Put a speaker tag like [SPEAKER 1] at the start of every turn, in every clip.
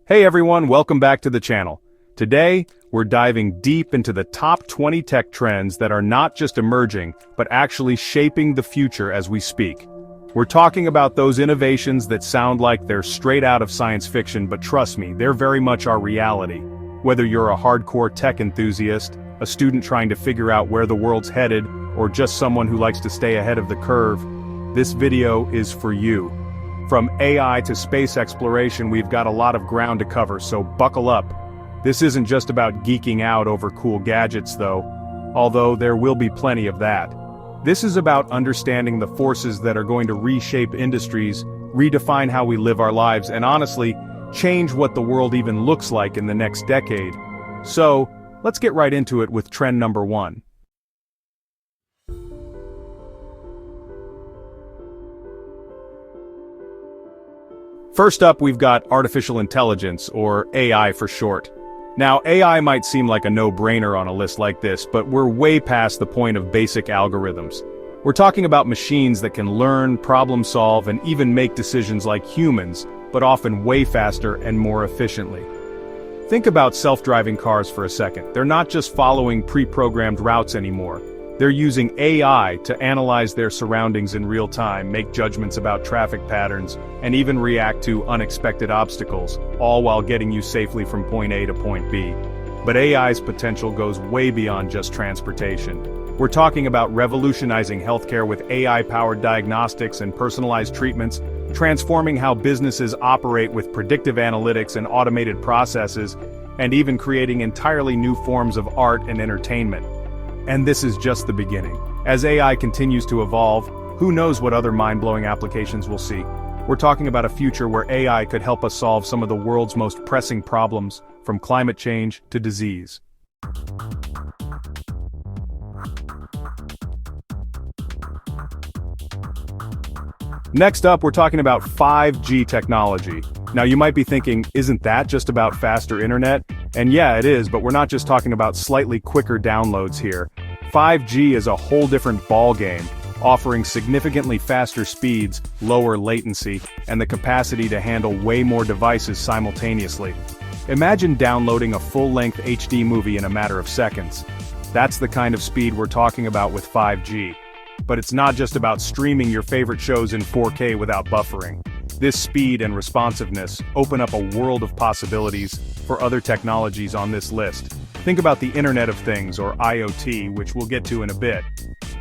[SPEAKER 1] Hey everyone, welcome back to the channel. Today, we're diving deep into the top 20 tech trends that are not just emerging, but actually shaping the future as we speak. We're talking about those innovations that sound like they're straight out of science fiction, but trust me, they're very much our reality. Whether you're a hardcore tech enthusiast, a student trying to figure out where the world's headed, or just someone who likes to stay ahead of the curve, this video is for you. From AI to space exploration, we've got a lot of ground to cover, so buckle up. This isn't just about geeking out over cool gadgets though, although there will be plenty of that. This is about understanding the forces that are going to reshape industries, redefine how we live our lives, and honestly, change what the world even looks like in the next decade. So, let's get right into it with trend number 1. First up, we've got artificial intelligence, or AI for short. Now, AI might seem like a no-brainer on a list like this, but we're way past the point of basic algorithms. We're talking about machines that can learn, problem solve, and even make decisions like humans, but often way faster and more efficiently. Think about self-driving cars for a second. They're not just following pre-programmed routes anymore. They're using AI to analyze their surroundings in real time, make judgments about traffic patterns, and even react to unexpected obstacles, all while getting you safely from point A to point B. But AI's potential goes way beyond just transportation. We're talking about revolutionizing healthcare with AI-powered diagnostics and personalized treatments, transforming how businesses operate with predictive analytics and automated processes, and even creating entirely new forms of art and entertainment. And this is just the beginning. As AI continues to evolve, who knows what other mind-blowing applications we'll see. We're talking about a future where AI could help us solve some of the world's most pressing problems, from climate change to disease. Next up, we're talking about 5G technology. Now you might be thinking, isn't that just about faster internet? And yeah, it is, but we're not just talking about slightly quicker downloads here. 5G is a whole different ballgame, offering significantly faster speeds, lower latency, and the capacity to handle way more devices simultaneously. Imagine downloading a full-length HD movie in a matter of seconds. That's the kind of speed we're talking about with 5G. But it's not just about streaming your favorite shows in 4K without buffering. This speed and responsiveness open up a world of possibilities for other technologies on this list. Think about the Internet of Things, or IoT, which we'll get to in a bit.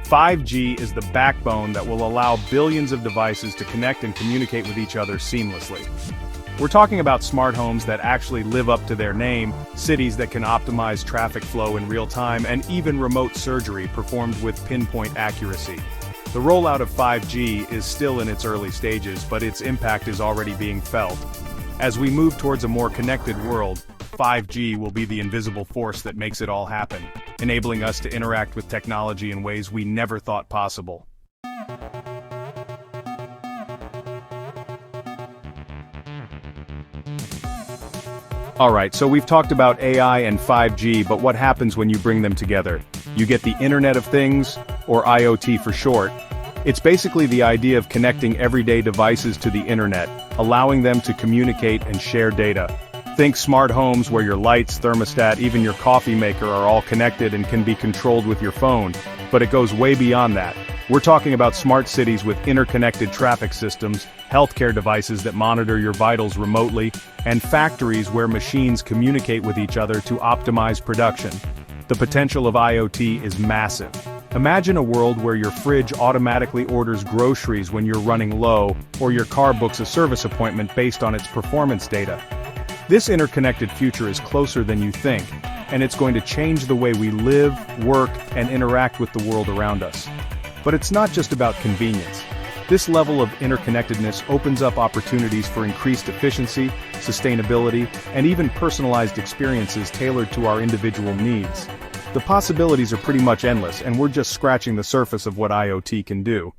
[SPEAKER 1] 5G is the backbone that will allow billions of devices to connect and communicate with each other seamlessly. We're talking about smart homes that actually live up to their name, cities that can optimize traffic flow in real time, and even remote surgery performed with pinpoint accuracy. The rollout of 5G is still in its early stages, but its impact is already being felt. As we move towards a more connected world, 5G will be the invisible force that makes it all happen, enabling us to interact with technology in ways we never thought possible. Alright, so we've talked about AI and 5G, but what happens when you bring them together? You get the Internet of Things, or IoT for short. It's basically the idea of connecting everyday devices to the internet, allowing them to communicate and share data. Think smart homes where your lights, thermostat, even your coffee maker are all connected and can be controlled with your phone, but it goes way beyond that. We're talking about smart cities with interconnected traffic systems, healthcare devices that monitor your vitals remotely, and factories where machines communicate with each other to optimize production. The potential of IoT is massive. Imagine a world where your fridge automatically orders groceries when you're running low, or your car books a service appointment based on its performance data. This interconnected future is closer than you think, and it's going to change the way we live, work, and interact with the world around us. But it's not just about convenience. This level of interconnectedness opens up opportunities for increased efficiency, sustainability, and even personalized experiences tailored to our individual needs. The possibilities are pretty much endless, and we're just scratching the surface of what IoT can do.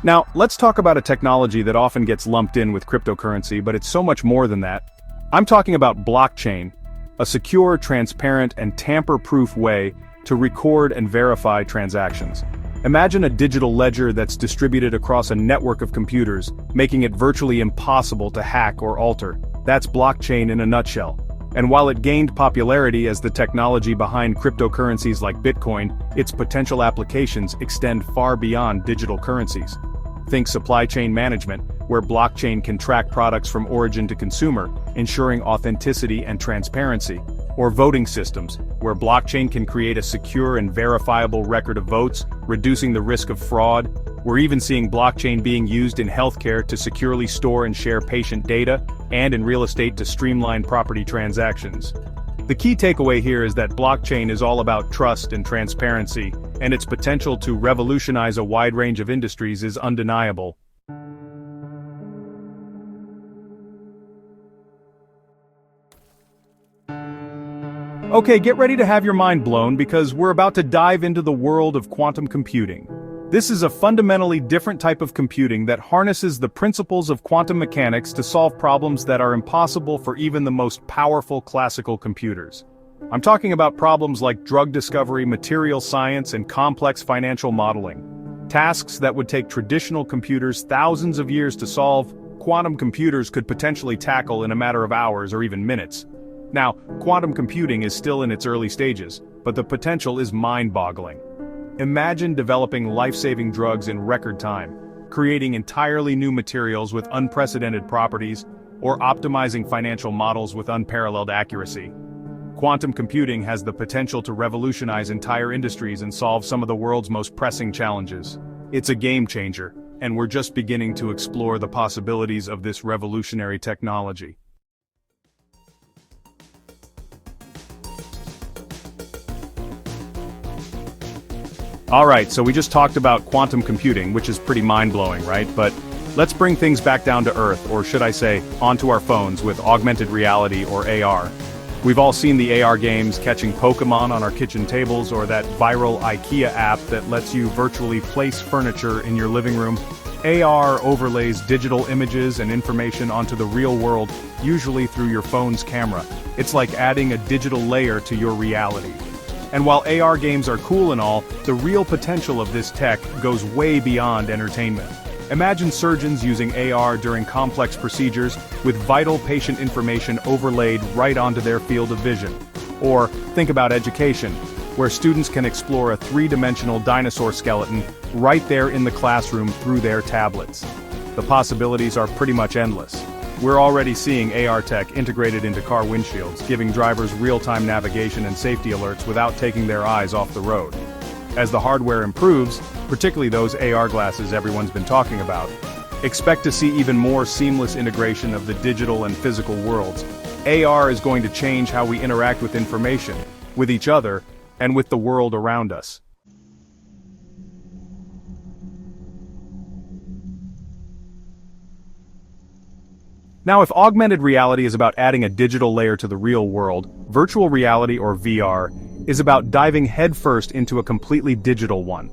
[SPEAKER 1] Now, let's talk about a technology that often gets lumped in with cryptocurrency, but it's so much more than that. I'm talking about blockchain, a secure, transparent, and tamper-proof way to record and verify transactions. Imagine a digital ledger that's distributed across a network of computers, making it virtually impossible to hack or alter. That's blockchain in a nutshell. And while it gained popularity as the technology behind cryptocurrencies like Bitcoin, its potential applications extend far beyond digital currencies. Think supply chain management, where blockchain can track products from origin to consumer, ensuring authenticity and transparency. Or voting systems, where blockchain can create a secure and verifiable record of votes, reducing the risk of fraud. We're even seeing blockchain being used in healthcare to securely store and share patient data, and in real estate to streamline property transactions. The key takeaway here is that blockchain is all about trust and transparency, and its potential to revolutionize a wide range of industries is undeniable. Okay, get ready to have your mind blown because we're about to dive into the world of quantum computing. This is a fundamentally different type of computing that harnesses the principles of quantum mechanics to solve problems that are impossible for even the most powerful classical computers. I'm talking about problems like drug discovery, material science, and complex financial modeling. Tasks that would take traditional computers thousands of years to solve, quantum computers could potentially tackle in a matter of hours or even minutes. Now, quantum computing is still in its early stages, but the potential is mind-boggling. Imagine developing life-saving drugs in record time, creating entirely new materials with unprecedented properties, or optimizing financial models with unparalleled accuracy. Quantum computing has the potential to revolutionize entire industries and solve some of the world's most pressing challenges. It's a game changer, and we're just beginning to explore the possibilities of this revolutionary technology. Alright, so we just talked about quantum computing, which is pretty mind-blowing, right? But let's bring things back down to earth, or should I say, onto our phones with augmented reality or AR. We've all seen the AR games catching Pokemon on our kitchen tables, or that viral IKEA app that lets you virtually place furniture in your living room. AR overlays digital images and information onto the real world, usually through your phone's camera. It's like adding a digital layer to your reality. And while AR games are cool and all, the real potential of this tech goes way beyond entertainment. Imagine surgeons using AR during complex procedures with vital patient information overlaid right onto their field of vision. Or think about education, where students can explore a three-dimensional dinosaur skeleton right there in the classroom through their tablets. The possibilities are pretty much endless. We're already seeing AR tech integrated into car windshields, giving drivers real-time navigation and safety alerts without taking their eyes off the road. As the hardware improves, particularly those AR glasses everyone's been talking about, expect to see even more seamless integration of the digital and physical worlds. AR is going to change how we interact with information, with each other, and with the world around us. Now, if augmented reality is about adding a digital layer to the real world, virtual reality or VR is about diving headfirst into a completely digital one.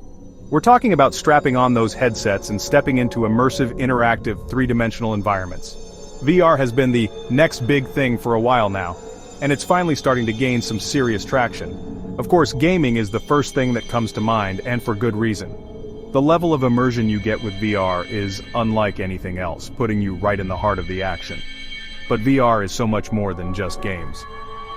[SPEAKER 1] We're talking about strapping on those headsets and stepping into immersive, interactive, three-dimensional environments. VR has been the next big thing for a while now, and it's finally starting to gain some serious traction. Of course, gaming is the first thing that comes to mind, and for good reason. The level of immersion you get with VR is unlike anything else, putting you right in the heart of the action. But VR is so much more than just games.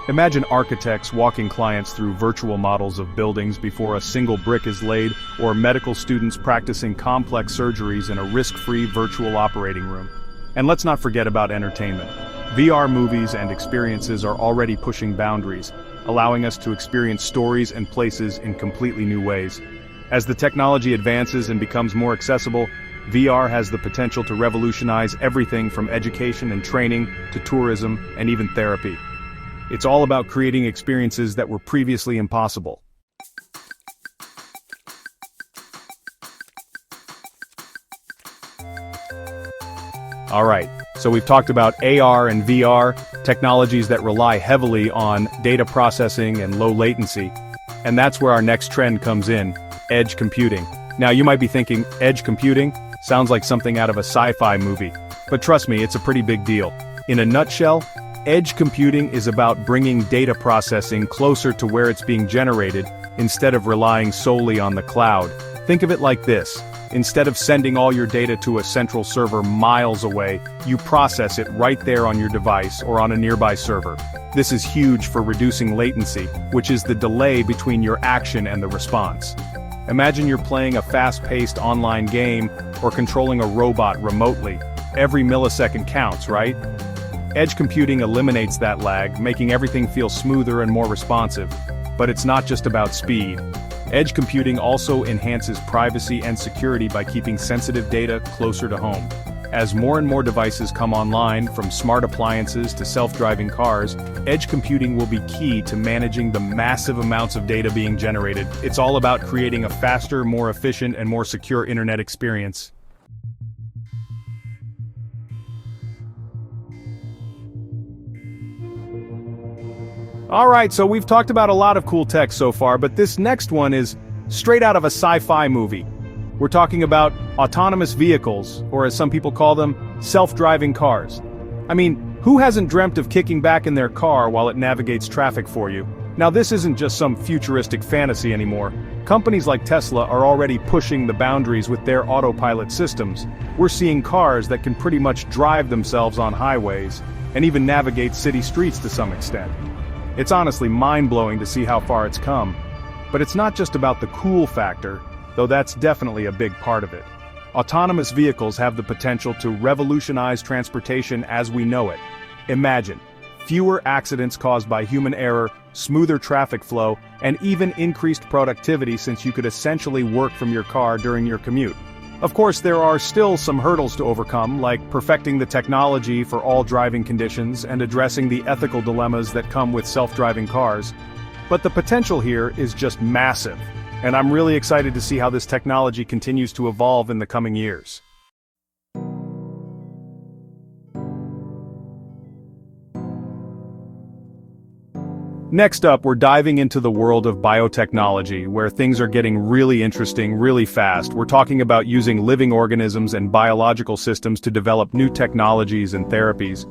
[SPEAKER 1] Imagine architects walking clients through virtual models of buildings before a single brick is laid, or medical students practicing complex surgeries in a risk-free virtual operating room. And let's not forget about entertainment. VR movies and experiences are already pushing boundaries, allowing us to experience stories and places in completely new ways. As the technology advances and becomes more accessible, VR has the potential to revolutionize everything from education and training to tourism and even therapy. It's all about creating experiences that were previously impossible. Alright, so we've talked about AR and VR, technologies that rely heavily on data processing and low latency. And that's where our next trend comes in. Edge computing. Now you might be thinking, edge computing? Sounds like something out of a sci-fi movie. But trust me, it's a pretty big deal. In a nutshell, edge computing is about bringing data processing closer to where it's being generated, instead of relying solely on the cloud. Think of it like this. Instead of sending all your data to a central server miles away, you process it right there on your device or on a nearby server. This is huge for reducing latency, which is the delay between your action and the response. Imagine you're playing a fast-paced online game or controlling a robot remotely. Every millisecond counts, right? Edge computing eliminates that lag, making everything feel smoother and more responsive. But it's not just about speed. Edge computing also enhances privacy and security by keeping sensitive data closer to home. As more and more devices come online, from smart appliances to self-driving cars, edge computing will be key to managing the massive amounts of data being generated. It's all about creating a faster, more efficient, and more secure internet experience. Alright, so we've talked about a lot of cool tech so far, but this next one is straight out of a sci-fi movie. We're talking about autonomous vehicles, or as some people call them, self-driving cars. I mean, who hasn't dreamt of kicking back in their car while it navigates traffic for you? Now this isn't just some futuristic fantasy anymore. Companies like Tesla are already pushing the boundaries with their autopilot systems. We're seeing cars that can pretty much drive themselves on highways, and even navigate city streets to some extent. It's honestly mind-blowing to see how far it's come. But it's not just about the cool factor, though that's definitely a big part of it. Autonomous vehicles have the potential to revolutionize transportation as we know it. Imagine, fewer accidents caused by human error, smoother traffic flow, and even increased productivity since you could essentially work from your car during your commute. Of course, there are still some hurdles to overcome, like perfecting the technology for all driving conditions and addressing the ethical dilemmas that come with self-driving cars. But the potential here is just massive, and I'm really excited to see how this technology continues to evolve in the coming years. Next up, we're diving into the world of biotechnology, where things are getting really interesting really fast. We're talking about using living organisms and biological systems to develop new technologies and therapies.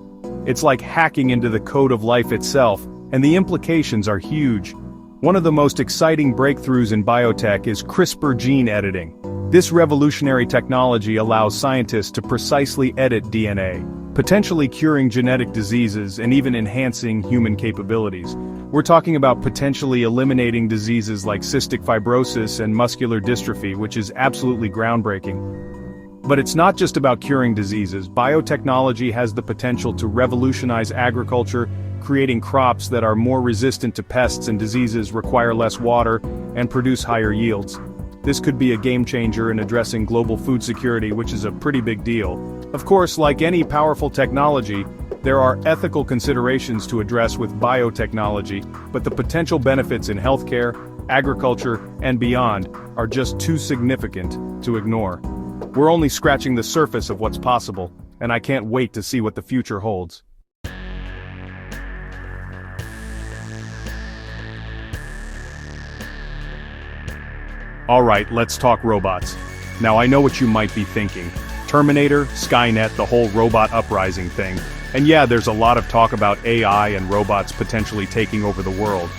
[SPEAKER 1] It's like hacking into the code of life itself, and the implications are huge. One of the most exciting breakthroughs in biotech is CRISPR gene editing. This revolutionary technology allows scientists to precisely edit DNA, potentially curing genetic diseases and even enhancing human capabilities. We're talking about potentially eliminating diseases like cystic fibrosis and muscular dystrophy, which is absolutely groundbreaking. But it's not just about curing diseases. Biotechnology has the potential to revolutionize agriculture, creating crops that are more resistant to pests and diseases, require less water, and produce higher yields. This could be a game changer in addressing global food security, which is a pretty big deal. Of course, like any powerful technology, there are ethical considerations to address with biotechnology, but the potential benefits in healthcare, agriculture, and beyond are just too significant to ignore. We're only scratching the surface of what's possible, and I can't wait to see what the future holds. Alright, let's talk robots. Now I know what you might be thinking. Terminator, Skynet, the whole robot uprising thing. And yeah, there's a lot of talk about AI and robots potentially taking over the world.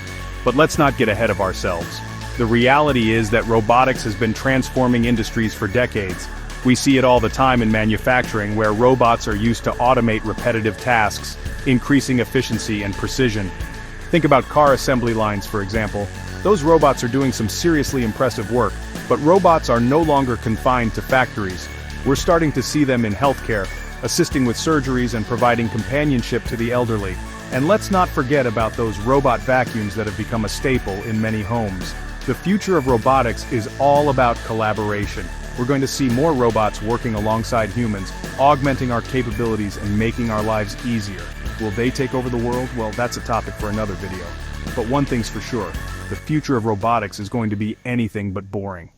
[SPEAKER 1] But let's not get ahead of ourselves. The reality is that robotics has been transforming industries for decades. We see it all the time in manufacturing, where robots are used to automate repetitive tasks, increasing efficiency and precision. Think about car assembly lines, for example. Those robots are doing some seriously impressive work, but robots are no longer confined to factories. We're starting to see them in healthcare, assisting with surgeries and providing companionship to the elderly. And let's not forget about those robot vacuums that have become a staple in many homes. The future of robotics is all about collaboration. We're going to see more robots working alongside humans, augmenting our capabilities and making our lives easier. Will they take over the world? Well, that's a topic for another video. But one thing's for sure, the future of robotics is going to be anything but boring.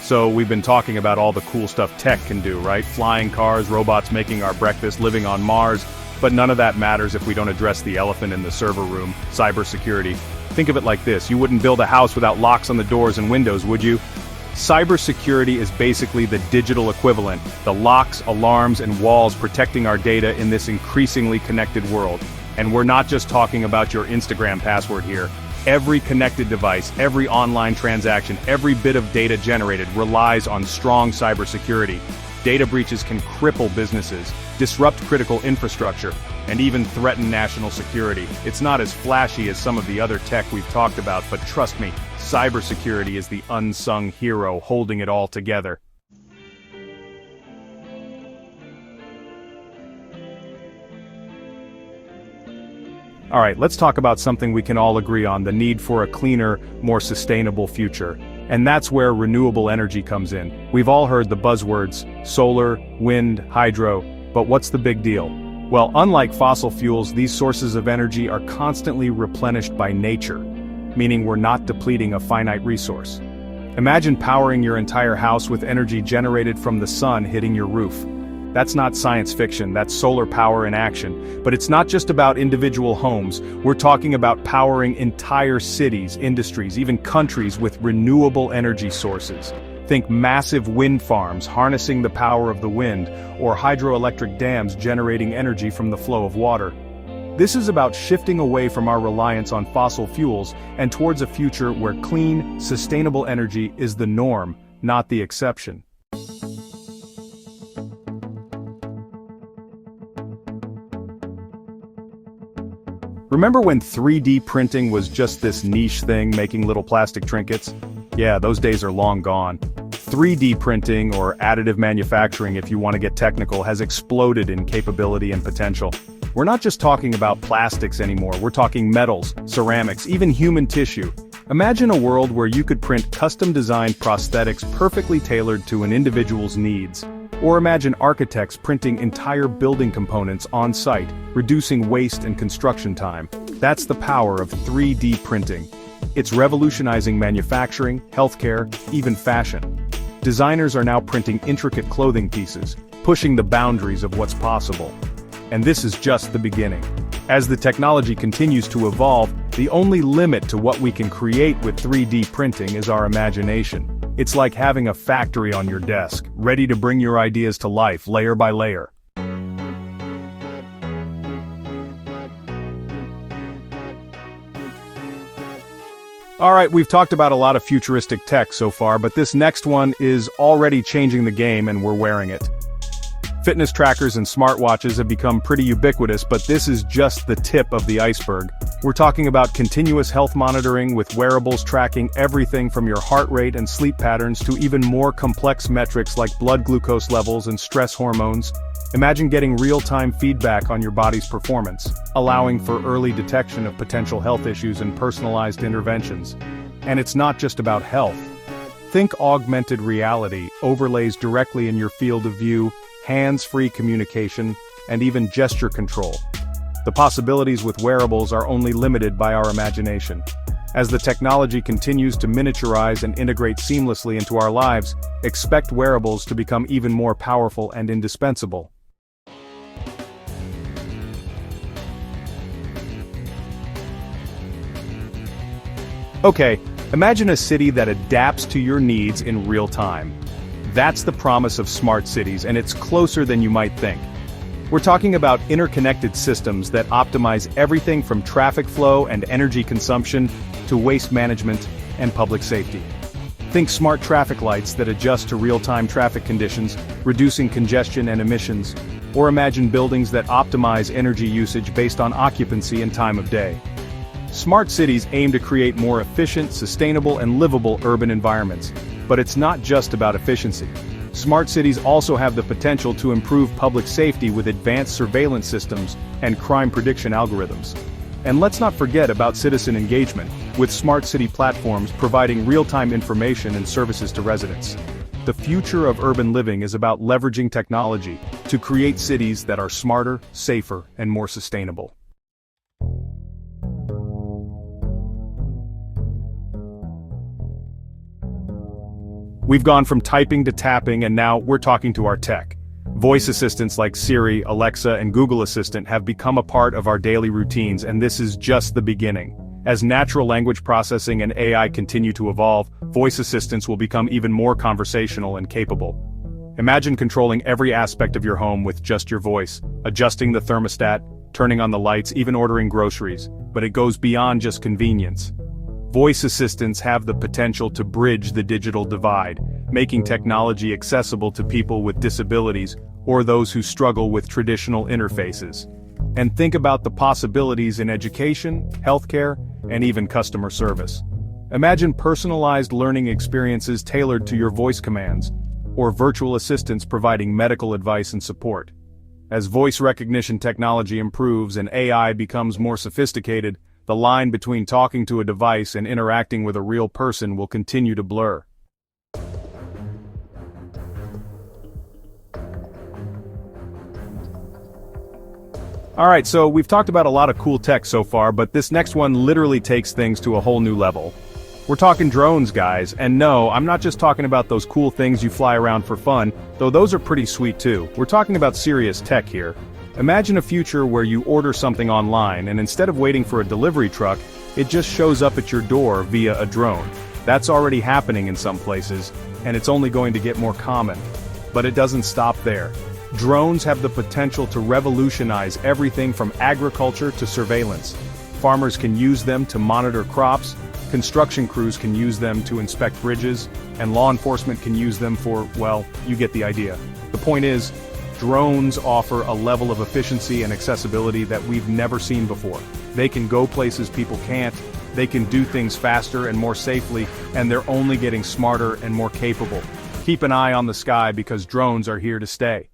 [SPEAKER 1] So we've been talking about all the cool stuff tech can do, right? Flying cars, robots making our breakfast, living on Mars. But none of that matters if we don't address the elephant in the server room, cybersecurity. Think of it like this: you wouldn't build a house without locks on the doors and windows, would you? Cybersecurity is basically the digital equivalent, the locks, alarms, and walls protecting our data in this increasingly connected world. And we're not just talking about your Instagram password here. Every connected device, every online transaction, every bit of data generated relies on strong cybersecurity. Data breaches can cripple businesses, disrupt critical infrastructure, and even threaten national security. It's not as flashy as some of the other tech we've talked about, but trust me, cybersecurity is the unsung hero holding it all together. All right, let's talk about something we can all agree on, the need for a cleaner, more sustainable future. And that's where renewable energy comes in. We've all heard the buzzwords, solar, wind, hydro, but what's the big deal? Well, unlike fossil fuels, these sources of energy are constantly replenished by nature, meaning we're not depleting a finite resource. Imagine powering your entire house with energy generated from the sun hitting your roof. That's not science fiction, that's solar power in action. But it's not just about individual homes, we're talking about powering entire cities, industries, even countries with renewable energy sources. Think massive wind farms harnessing the power of the wind, or hydroelectric dams generating energy from the flow of water. This is about shifting away from our reliance on fossil fuels and towards a future where clean, sustainable energy is the norm, not the exception. Remember when 3D printing was just this niche thing, making little plastic trinkets? Yeah, those days are long gone. 3D printing, or additive manufacturing if you want to get technical, has exploded in capability and potential. We're not just talking about plastics anymore, we're talking metals, ceramics, even human tissue. Imagine a world where you could print custom-designed prosthetics perfectly tailored to an individual's needs. Or imagine architects printing entire building components on-site, reducing waste and construction time. That's the power of 3D printing. It's revolutionizing manufacturing, healthcare, even fashion. Designers are now printing intricate clothing pieces, pushing the boundaries of what's possible. And this is just the beginning. As the technology continues to evolve, the only limit to what we can create with 3D printing is our imagination. It's like having a factory on your desk, ready to bring your ideas to life layer by layer. Alright, we've talked about a lot of futuristic tech so far, but this next one is already changing the game and we're wearing it. Fitness trackers and smartwatches have become pretty ubiquitous, but this is just the tip of the iceberg. We're talking about continuous health monitoring with wearables tracking everything from your heart rate and sleep patterns to even more complex metrics like blood glucose levels and stress hormones. Imagine getting real-time feedback on your body's performance, allowing for early detection of potential health issues and personalized interventions. And it's not just about health. Think augmented reality, overlays directly in your field of view, hands-free communication, and even gesture control. The possibilities with wearables are only limited by our imagination. As the technology continues to miniaturize and integrate seamlessly into our lives, expect wearables to become even more powerful and indispensable. Okay, imagine a city that adapts to your needs in real time. That's the promise of smart cities, and it's closer than you might think. We're talking about interconnected systems that optimize everything from traffic flow and energy consumption to waste management and public safety. Think smart traffic lights that adjust to real-time traffic conditions, reducing congestion and emissions. Or imagine buildings that optimize energy usage based on occupancy and time of day. Smart cities aim to create more efficient, sustainable, and livable urban environments. But it's not just about efficiency. Smart cities also have the potential to improve public safety with advanced surveillance systems and crime prediction algorithms. And let's not forget about citizen engagement, with smart city platforms providing real-time information and services to residents. The future of urban living is about leveraging technology to create cities that are smarter, safer, and more sustainable. We've gone from typing to tapping, and now we're talking to our tech. Voice assistants like Siri, Alexa, and Google Assistant have become a part of our daily routines, and this is just the beginning. As natural language processing and AI continue to evolve, voice assistants will become even more conversational and capable. Imagine controlling every aspect of your home with just your voice, adjusting the thermostat, turning on the lights, even ordering groceries, but it goes beyond just convenience. Voice assistants have the potential to bridge the digital divide, making technology accessible to people with disabilities or those who struggle with traditional interfaces. And think about the possibilities in education, healthcare, and even customer service. Imagine personalized learning experiences tailored to your voice commands, or virtual assistants providing medical advice and support. As voice recognition technology improves and AI becomes more sophisticated, the line between talking to a device and interacting with a real person will continue to blur. Alright, so we've talked about a lot of cool tech so far, but this next one literally takes things to a whole new level. We're talking drones, guys, and no, I'm not just talking about those cool things you fly around for fun, though those are pretty sweet too. We're talking about serious tech here. Imagine a future where you order something online and instead of waiting for a delivery truck, it just shows up at your door via a drone. That's already happening in some places, and it's only going to get more common. But it doesn't stop there. Drones have the potential to revolutionize everything from agriculture to surveillance. Farmers can use them to monitor crops, construction crews can use them to inspect bridges, and law enforcement can use them for, well, you get the idea. The point is, drones offer a level of efficiency and accessibility that we've never seen before. They can go places people can't, they can do things faster and more safely, and they're only getting smarter and more capable. Keep an eye on the sky because drones are here to stay.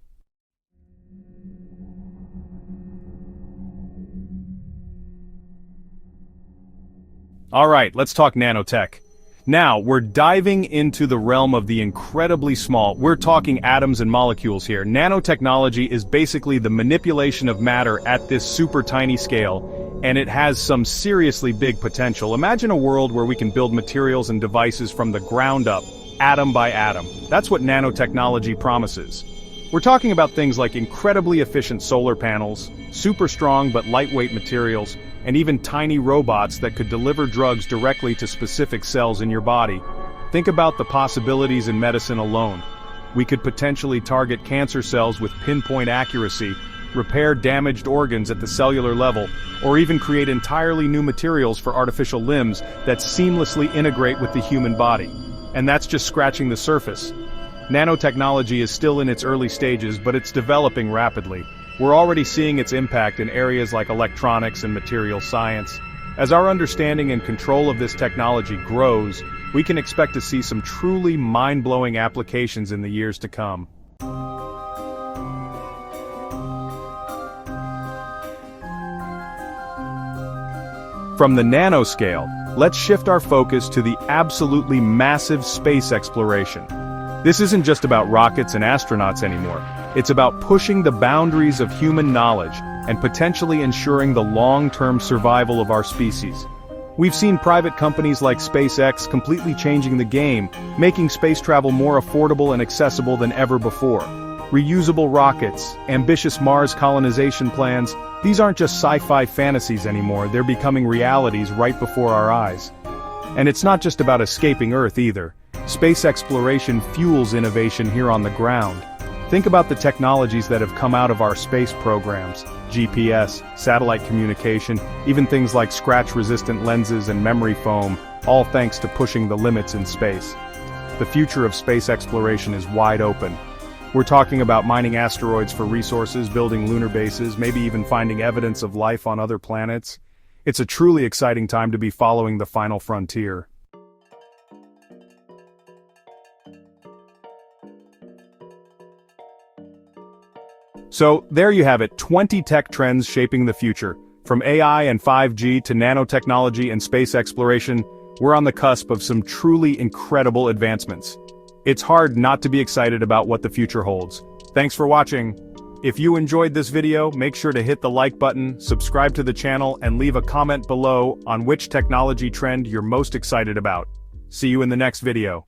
[SPEAKER 1] Alright, let's talk nanotech. Now, we're diving into the realm of the incredibly small. We're talking atoms and molecules here. Nanotechnology is basically the manipulation of matter at this super tiny scale, and it has some seriously big potential. Imagine a world where we can build materials and devices from the ground up, atom by atom. That's what nanotechnology promises. We're talking about things like incredibly efficient solar panels, super strong but lightweight materials, and even tiny robots that could deliver drugs directly to specific cells in your body. Think about the possibilities in medicine alone. We could potentially target cancer cells with pinpoint accuracy, repair damaged organs at the cellular level, or even create entirely new materials for artificial limbs that seamlessly integrate with the human body. And that's just scratching the surface. Nanotechnology is still in its early stages, but it's developing rapidly. We're already seeing its impact in areas like electronics and material science. As our understanding and control of this technology grows, we can expect to see some truly mind-blowing applications in the years to come. From the nanoscale, let's shift our focus to the absolutely massive space exploration. This isn't just about rockets and astronauts anymore. It's about pushing the boundaries of human knowledge and potentially ensuring the long-term survival of our species. We've seen private companies like SpaceX completely changing the game, making space travel more affordable and accessible than ever before. Reusable rockets, ambitious Mars colonization plans, these aren't just sci-fi fantasies anymore, they're becoming realities right before our eyes. And it's not just about escaping Earth either. Space exploration fuels innovation here on the ground. Think about the technologies that have come out of our space programs: GPS, satellite communication, even things like scratch-resistant lenses and memory foam, all thanks to pushing the limits in space. The future of space exploration is wide open. We're talking about mining asteroids for resources, building lunar bases, maybe even finding evidence of life on other planets. It's a truly exciting time to be following the final frontier. So, there you have it, 20 tech trends shaping the future. From AI and 5G to nanotechnology and space exploration, we're on the cusp of some truly incredible advancements. It's hard not to be excited about what the future holds. Thanks for watching. If you enjoyed this video, make sure to hit the like button, subscribe to the channel, and leave a comment below on which technology trend you're most excited about. See you in the next video.